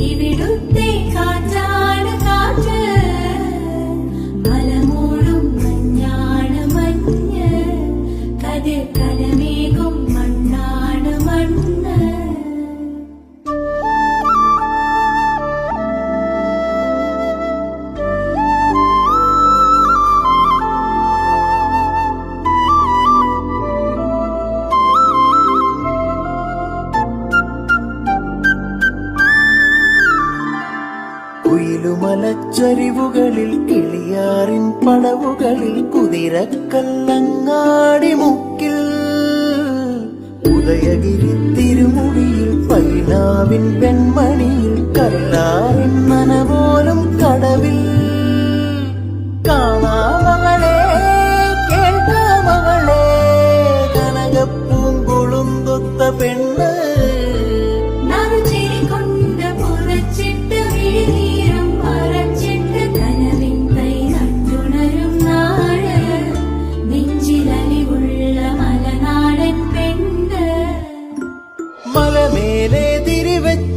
ഇവിടുത്തെ കാറ്റാണ് കാറ്റ്, മലമൂടും മഞ്ഞാണ് മഞ്ഞ്, കതിർ കലമേകും മണ്ണാണ് മണ്ണ്. കുയിലുമലച്ചരിവുകളിൽ കിളിയാറിൻ പടവുകളിൽ കുതിരക്കല്ലങ്ങാടി മുക്കിൽ ഉദയഗിരി തിരുമുടിയിൽ പൈനാവിൻ പെൺമണിയിൽ കല്ലാറിൻ നനപോലും കടവിൽ കാണാമകളെ കേൾക്കാമകളെ കനകപ്പൂങ്കുളുന്തൊത്ത പെണ്ണ് മലമേലെ തിരിവെച്ച